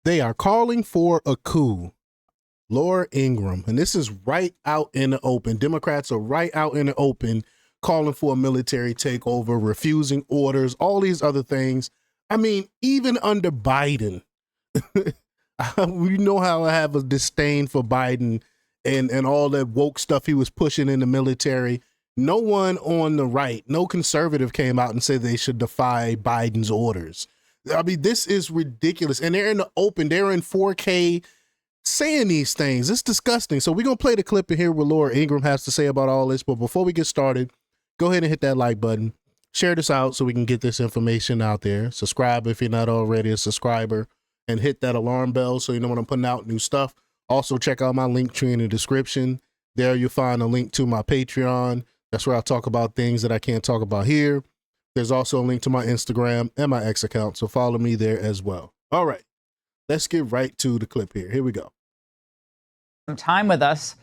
They are calling for a coup. Laura Ingraham, and this is right out in the open. Democrats are right out in the open calling for a military takeover, refusing orders, all these other things. I mean, even under Biden, we know how I have a disdain for Biden and all that woke stuff he was pushing in the military. No one on the right, no conservative came out and said they should defy Biden's orders. I mean, this is ridiculous. And they're in the open. They're in 4K saying these things. It's disgusting. So we're going to play the clip and hear what Laura Ingraham has to say about all this. But before we get started, go ahead and hit that like button. Share this out so we can get this information out there. Subscribe if you're not already a subscriber. And hit that alarm bell so you know when I'm putting out new stuff. Also, check out my link tree in the description. There you'll find a link to my Patreon. That's where I talk about things that I can't talk about here. There's also a link to my Instagram and my X account, so follow me there as well. All right. Let's get right to the clip here. Here we go. Time with us,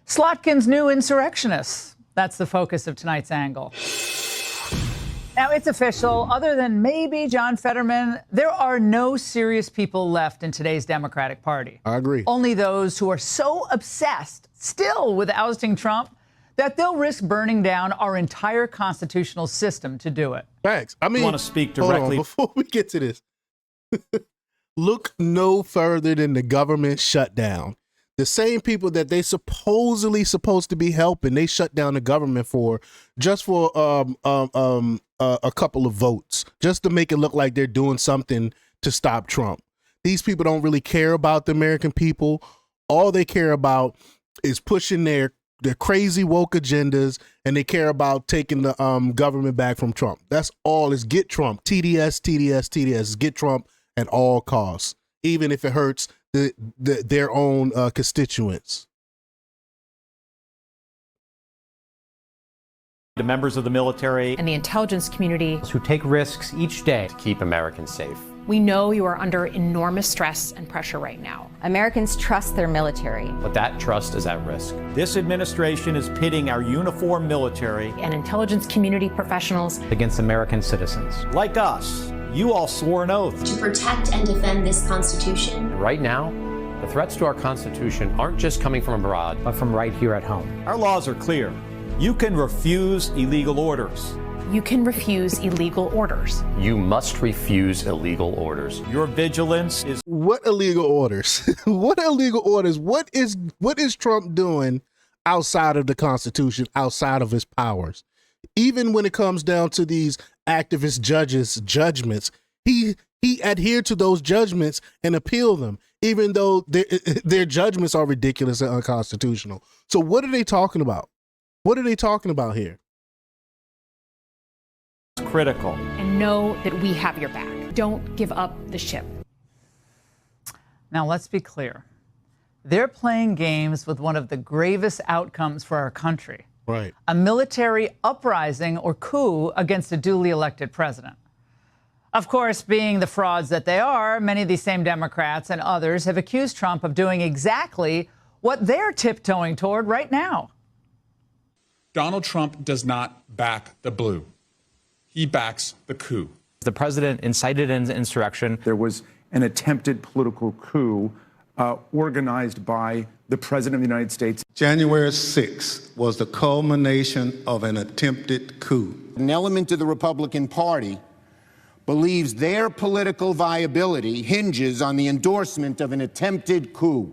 Slotkin's new insurrectionists. That's the focus of tonight's angle. Now, it's official. Other than maybe John Fetterman, there are no serious people left in today's Democratic Party. I agree. Only those who are so obsessed still with ousting Trump that they'll risk burning down our entire constitutional system to do it. Facts. I mean, want to speak directly before we get to this. Look no further than the government shutdown. The same people that they supposedly supposed to be helping, they shut down the government for just for a couple of votes, just to make it look like they're doing something to stop Trump. These people don't really care about the American people. All they care about is pushing their crazy woke agendas, and they care about taking the government back from Trump. That's all. Is get Trump. TDS, TDS, TDS. Get Trump at all costs, even if it hurts their own constituents. The members of the military and the intelligence community who take risks each day to keep Americans safe. We know you are under enormous stress and pressure right now. Americans trust their military. But that trust is at risk. This administration is pitting our uniformed military And intelligence community professionals against American citizens. like us. You all swore an oath to protect and defend this Constitution. And right now, the threats to our Constitution aren't just coming from abroad, but from right here at home. Our laws are clear. You can refuse illegal orders. You can refuse illegal orders. You must refuse illegal orders. Your vigilance is What illegal orders? What illegal orders? What is Trump doing outside of the Constitution, outside of his powers? Even when it comes down to these activist judges' judgments, he adhered to those judgments and appeal them, even though their judgments are ridiculous and unconstitutional. So what are they talking about? What are they talking about here? critical. And know that we have your back. Don't give up the ship. Now, let's be clear. They're playing games with one of the gravest outcomes for our country. Right. A military uprising or coup against a duly elected president. Of course, being the frauds that they are, many of these same Democrats and others have accused Trump of doing exactly what they're tiptoeing toward right now. Donald Trump does not back the blue. He backs the coup. The president incited an insurrection. There was an attempted political coup organized by the President of the United States. January 6th was the culmination of an attempted coup. An element of the Republican Party believes their political viability hinges on the endorsement of an attempted coup.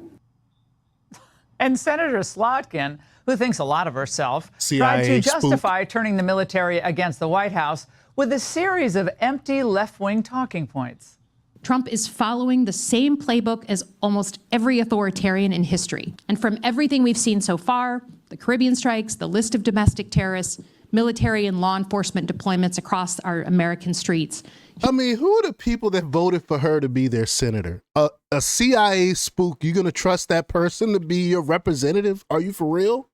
And Senator Slotkin, who thinks a lot of herself, CIA tried to spook. justify turning the military against the White House with a series of empty left-wing talking points. Trump is following the same playbook as almost every authoritarian in history. And from everything we've seen so far, the Caribbean strikes, the list of domestic terrorists, military and law enforcement deployments across our American streets. I mean, who are the people that voted for her to be their senator? A CIA spook. You going to trust that person to be your representative? Are you for real?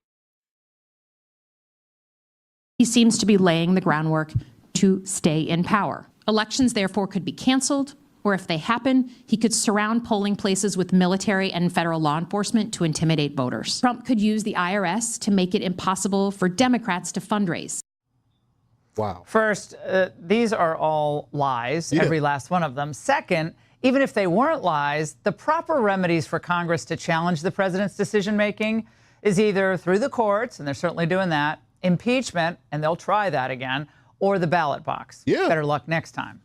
He seems to be laying the groundwork to stay in power. Elections, therefore, could be canceled, or if they happen, he could surround polling places with military and federal law enforcement to intimidate voters. Trump could use the IRS to make it impossible for Democrats to fundraise. Wow. First, these are all lies, Yeah. every last one of them. Second, even if they weren't lies, the proper remedies for Congress to challenge the president's decision-making is either through the courts, and they're certainly doing that, impeachment, and they'll try that again, or the ballot box. Yeah. Better luck next time.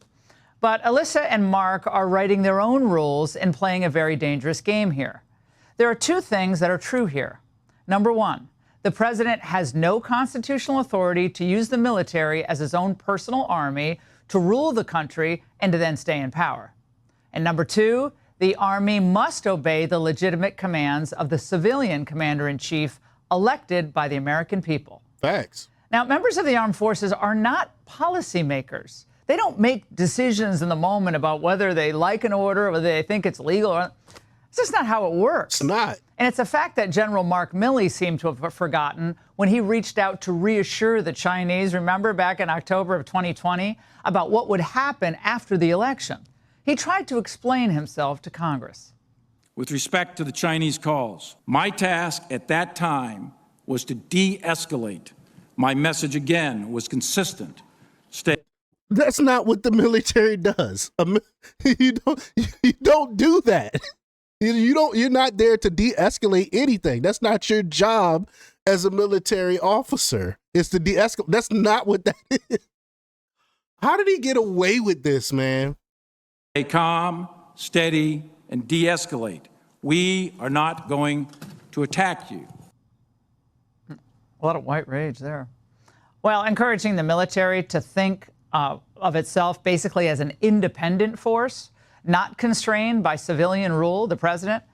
But Alyssa and Mark are writing their own rules and playing a very dangerous game here. There are two things that are true here. Number one, the president has no constitutional authority to use the military as his own personal army to rule the country and to then stay in power. And number two, the Army must obey the legitimate commands of the civilian commander-in-chief elected by the American people. Facts. Now, members of the armed forces are not policymakers. They don't make decisions in the moment about whether they like an order or whether they think it's legal. It's just not how it works. It's not. And it's a fact that General Mark Milley seemed to have forgotten when he reached out to reassure the Chinese, remember back in October of 2020, about what would happen after the election. He tried to explain himself to Congress. With respect to the Chinese calls, my task at that time was to de-escalate. My message again was consistent. That's not what the military does. You don't do that. You're not there to de-escalate anything. That's not your job as a military officer. It's to de-escalate. That's not what that is. How did he get away with this, man? Stay calm, steady, and de-escalate. We are not going to attack you. A lot of white rage there. Well, encouraging the military to think of itself basically as an independent force, not constrained by civilian rule, the president,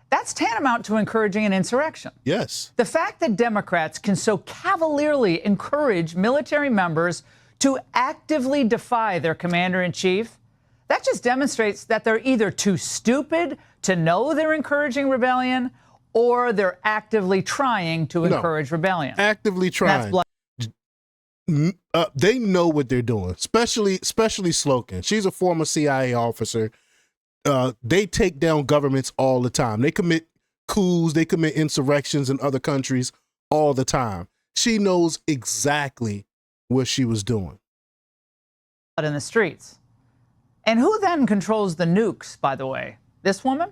that's tantamount to encouraging an insurrection. Yes. The fact that Democrats can so cavalierly encourage military members to actively defy their commander-in-chief, that just demonstrates that they're either too stupid to know they're encouraging rebellion or they're actively trying to encourage rebellion. Actively trying. They know what they're doing, especially Slocum. She's a former CIA officer. They take down governments all the time. They commit coups, they commit insurrections in other countries all the time. She knows exactly what she was doing. In the streets. And who then controls the nukes, by the way? This woman?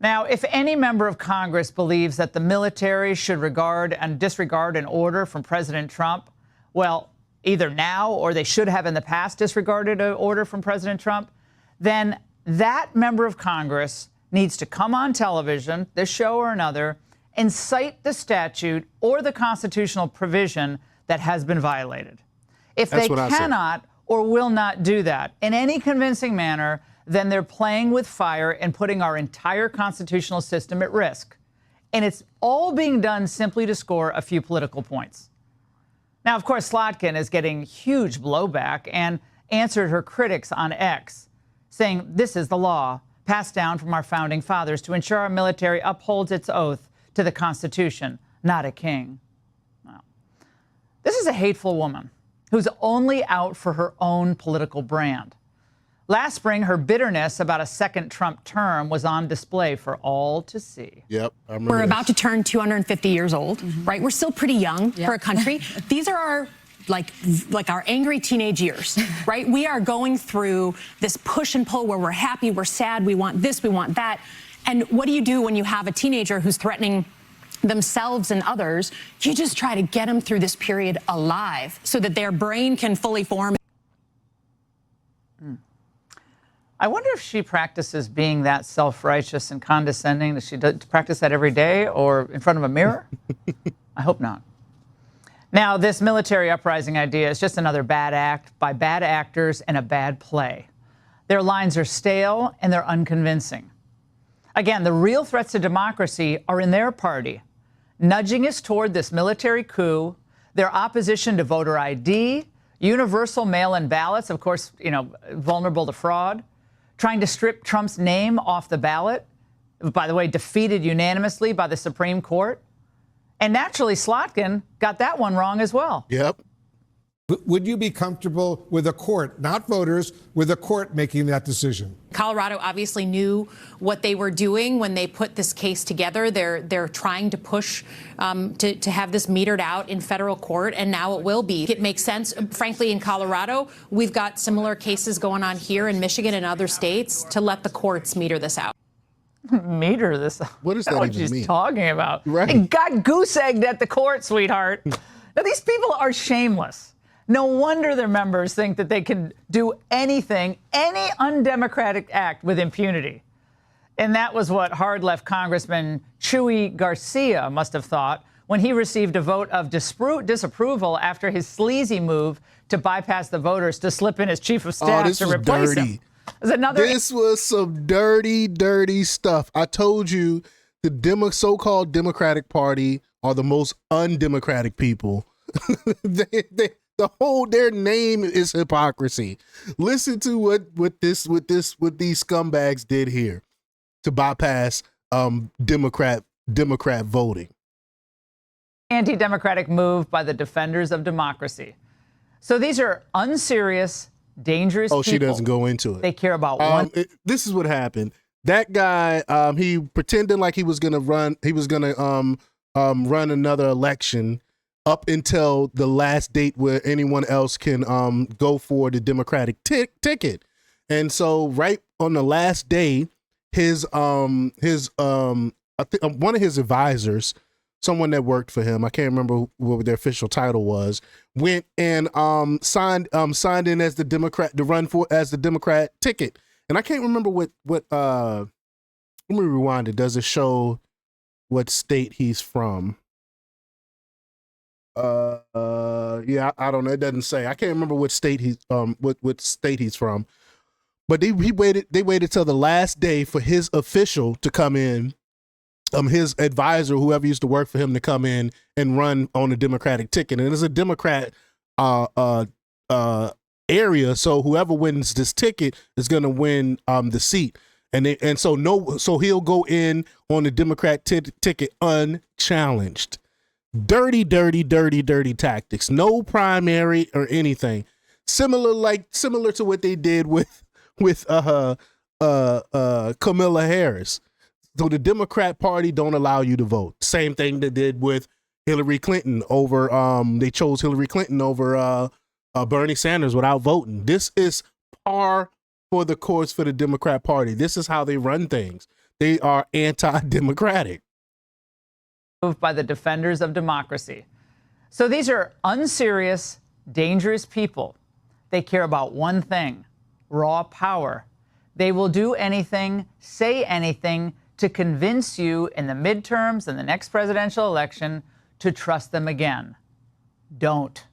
Now, if any member of Congress believes that the military should regard and disregard an order from President Trump, well, either now or they should have in the past disregarded an order from President Trump, then that member of Congress needs to come on television, this show or another, and cite the statute or the constitutional provision that has been violated. If they cannot or will not do that in any convincing manner, then they're playing with fire and putting our entire constitutional system at risk. And it's all being done simply to score a few political points. Now, of course, Slotkin is getting huge blowback and answered her critics on X, saying this is the law passed down from our founding fathers to ensure our military upholds its oath to the Constitution, not a king. Well, this is a hateful woman who's only out for her own political brand. Last spring, her bitterness about a second Trump term was on display for all to see. Yep, I remember. We're about to turn 250 years old, right? We're still pretty young for a country. These are our like our angry teenage years, right? We are going through this push and pull where we're happy, we're sad, we want this, we want that. And what do you do when you have a teenager who's threatening themselves and others? You just try to get them through this period alive so that their brain can fully form. I wonder if she practices being that self-righteous and condescending. Does she practice that every day or in front of a mirror? I hope not. Now, this military uprising idea is just another bad act by bad actors and a bad play. Their lines are stale and they're unconvincing. Again, the real threats to democracy are in their party, nudging us toward this military coup, their opposition to voter ID, universal mail-in ballots, of course, vulnerable to fraud, trying to strip Trump's name off the ballot, by the way, defeated unanimously by the Supreme Court. And naturally, Slotkin got that one wrong as well. Yep. Would you be comfortable with a court, not voters, with a court making that decision? Colorado obviously knew what they were doing when they put this case together. They're trying to push to have this metered out in federal court, and now it will be. It makes sense. Frankly, in Colorado, we've got similar cases going on here in Michigan and other states to let the courts meter this out. Meter this out? What does that what even she's mean? Talking about. Right. It got goose-egged at the court, sweetheart. Now, these people are shameless. No wonder their members think that they can do anything, any undemocratic act with impunity. And that was what hard-left Congressman Chuy Garcia must have thought when he received a vote of disapproval after his sleazy move to bypass the voters to slip in his chief of staff to replace him. This was some dirty, dirty stuff. I told you the so-called Democratic Party are the most undemocratic people. Their name is hypocrisy. Listen to what these scumbags did here to bypass Democrat voting. Anti-democratic move by the defenders of democracy. So these are unserious, dangerous people. She doesn't go into it. They care about one. This is what happened. That guy, he pretended like he was gonna run. He was gonna run another election up until the last date where anyone else can go for the Democratic ticket. And so, right on the last day, I think one of his advisors, someone that worked for him, I can't remember what their official title was, went and signed in as the Democrat to run for as the Democrat ticket. And I can't remember what let me rewind it. Does it show what state he's from? Yeah, I don't know. It doesn't say. I can't remember what state he's what state he's from. But they waited till the last day for his official to come in. His advisor, whoever used to work for him, to come in and run on a Democratic ticket. And it's a Democrat area, so whoever wins this ticket is going to win the seat. So he'll go in on the Democrat ticket unchallenged. Dirty, dirty, dirty, dirty tactics. No primary or anything. Similar to what they did with Kamala Harris. So the Democrat Party don't allow you to vote. Same thing they did with Hillary Clinton over. They chose Hillary Clinton over Bernie Sanders without voting. This is par for the course for the Democrat Party. This is how they run things. They are anti-democratic. By the defenders of democracy. So these are unserious, dangerous people. They care about one thing: raw power. They will do anything, say anything to convince you in the midterms and the next presidential election to trust them again. Don't.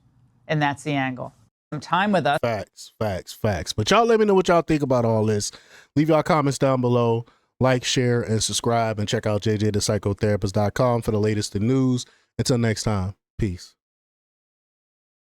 And that's the angle. Some time with us. Facts. But y'all let me know what y'all think about all this. Leave y'all comments down below. Like, share, and subscribe, and check out jjthepsychotherapist.com for the latest in news. Until next time, peace.